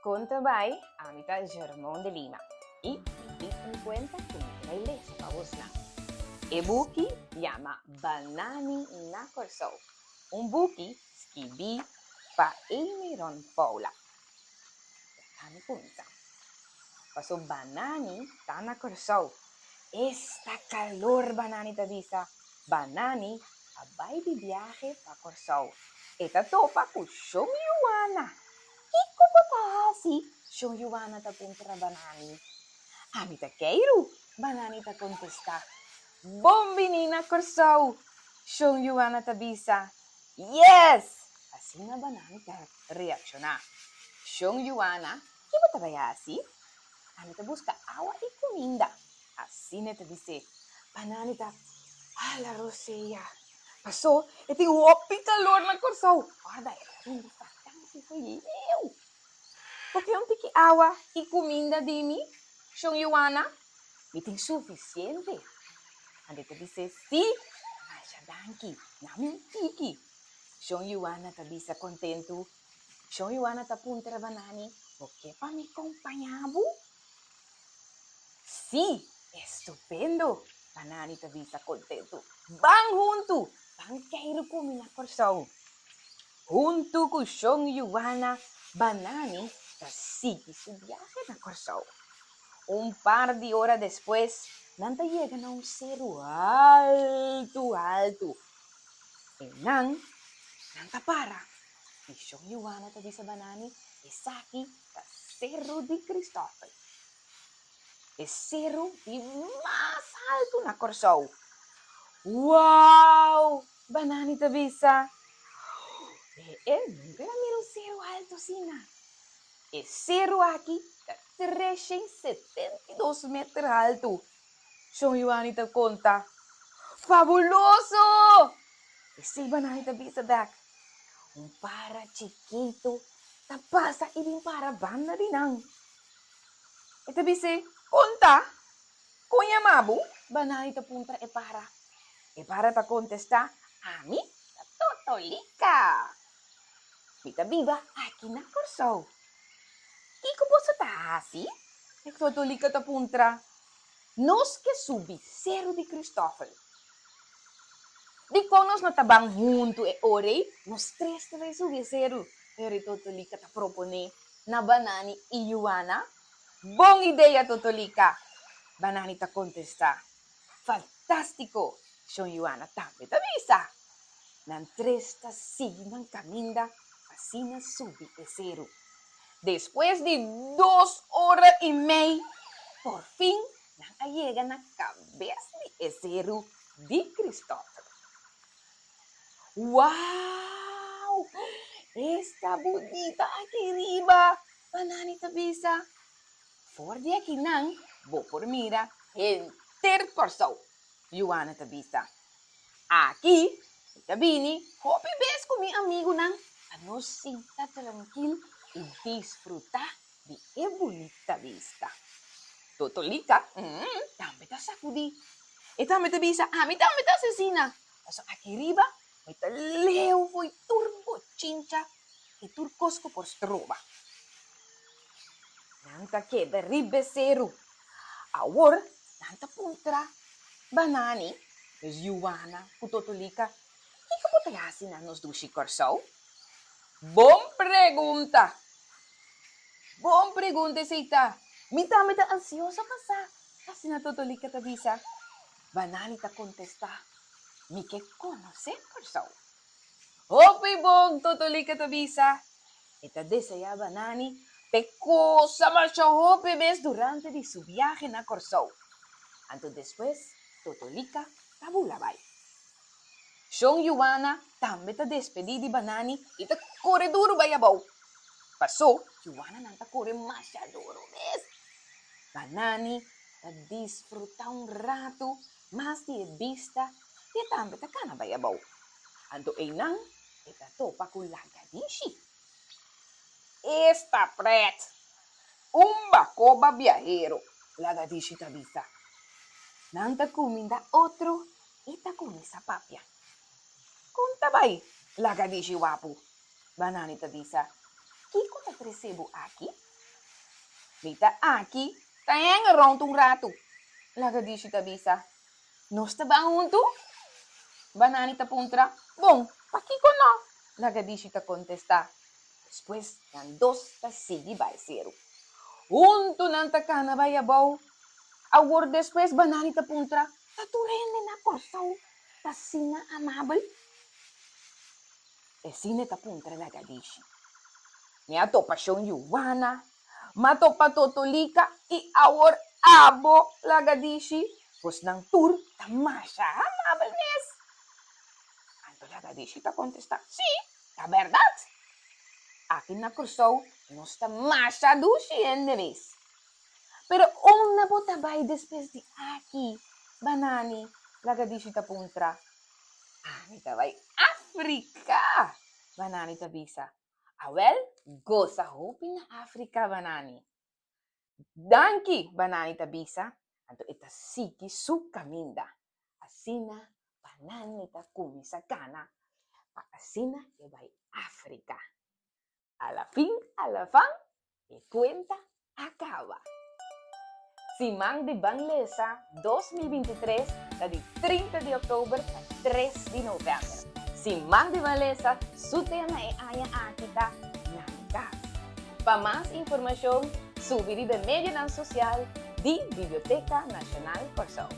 Contabay amita Germón de Lima y me cuenta que me leso pa na. E buki llama Banani na Corso. Un buki skibi pa Emiron Paula. Kami punta. Paso Banani ta na Corso. Esta calor Banani tavisa. Banani abay di viaje pa Corso. Eta topa ku Yuana. Iko po tahasi, siyong Yuana ta puntra Banani. Amita Keiru, Banani ta contesta. Bombinina Corso, siyong Yuana ta bisa. Yes! Así na Banani ta reacciona. Siyong Yuana, kibo ta bayasi? Amita busca agua y comida. Así na ta bise. Banani ta, ala Roseya. Pasó, iti uopi calor na Corso. Guarda, hindi pa. Eu. Porque um tiki awa e comida de mim, siyong Yuana, me tem suficiente. Ande te disse, si, nasha danki, namin tiki. Siyong Yuana ta bisa contento. Siyong Yuana ta punta Banani, porque pa me acompanhavo? Si, estupendo. Banani ta bisa contento. Bang junto, bang queiro comer na Corso. Junto com siyong Yuana, Banani sigue su viaje na Corso. Un par de horas después, Nanta llega a un cerro alto. E Nanta para. E siyong Yuana ta sa Banani, es aquí, el Cerro de Cristóbal. El cerro de más alto na Corso. Wow! Banani ta bisa. Nunca miro um cerro alto assim, né? Esse cerro aqui é 372 metros alto. Siyong Yuanita conta. Fabuloso! Esse Bananita bisa back. Um para chiquito, tapasa e din para banda dinang. Ito bise, conta. Kunya mabu, Bananita punta e para ta contesta, ami, totolika. Mita viva aqui na Corso. Iko po sa tahasi? Nagtotulika ta puntra. Nos que subi Cerro de Cristóbal. Di konos na tabang junto e orei, nos tres ta vai subi Cerro. Pero totolika ta propone na Banani e Yuana. Bom ideia, totolika. Banani ta contesta. Fantástico. Siyong Yuana tambe ta bisa. Nan tres ta sigue ng caminda. Así na subi e Cerro. Después de 2 horas y media, por fin, llegan a cabeza de Cerro de Cristóbal. ¡Wow! Esta bonita aquí arriba, Banani ta bisa. For de aquí nang, bo por mira, el Corso, Yuana ta bisa. Aquí, Tabini, hopi bes con mi amigo nang, a nos sinta tranquilo y disfrutar de qué bonita vista. Totolika, también te sacudí. Y también te visa, mi también te asesina. Paso aquí arriba, me te leo, fui turbo chincha y turcosco por stroba. Nanta que de ribe Cerro. Ahora, nanta puntra, Banani, es Yuana, Totolika. ¿Y cómo te hacen a nos dushi Corso? Bom pregunta. Bom pregunta, Seita. Mita ansiosa pa sa. Kasi natutulika ta bisa. Banani ta contesta. Mi que conoce Corso. Hopi bong tutulika ta bisa. Ita desea Banani. Pecosa marcha hopi ves durante de su viaje na Corso. Anto después, tutulika ta bulabay. Siyong Yuana tambe ta despedi di Banani ita corre duro bayabaw. Pasó, Yuana nanta corre masyadoro, ¿ves? Banani ta disfruta un rato más de vista y tambe ta kana bayabaw. Ando einang ita topa con la Gadishi. Esta pret, un bacoba viajero, la Gadishi ta bisa. Nanta kuminda otro ita kumisa papia. Contabay, la Gadishi wapu. Banani ta bisa. Kiko ta recebo aqui? Mita aqui, tayang rong tung rato. Laga di siya tabisa. Nos tabangon tu? Banani ta puntra. Bom, pakiko no. Laga di siya contesta. Después, ng dos ta sigi by zero. Unto ng takana ba yabaw? Award después, banani ta puntra. Taturende na korsaw. Tasina amable. E sine ta puntra laga di siya. Niya to pasyong yuwana. Mato patotolika i award abo laga di siya. Pues ng tour, tamasya amables. Anto laga di siya ta contesta. Sí, la verdad. Akin na kursaw, nos tamasya do siya enderes. Pero una botabay después de aquí, banani, laga di siya ta puntra. Ani tabay, Africa! Banani tabisa. Awel, goza hopin na Africa, banani. Danki, banani tabisa. Anto ita siki su kaminda. Asina, banani ta kumisakana. Asina, ibay Africa. A la fin, a la fan, y cuenta acaba. Simang de Banlesa 2023, dari 30 de Oktober a 3 de November. Simang de Banlesa, su tema e aya akita nangkas. Para más información, subir de media social di Biblioteca Nacional Corsao.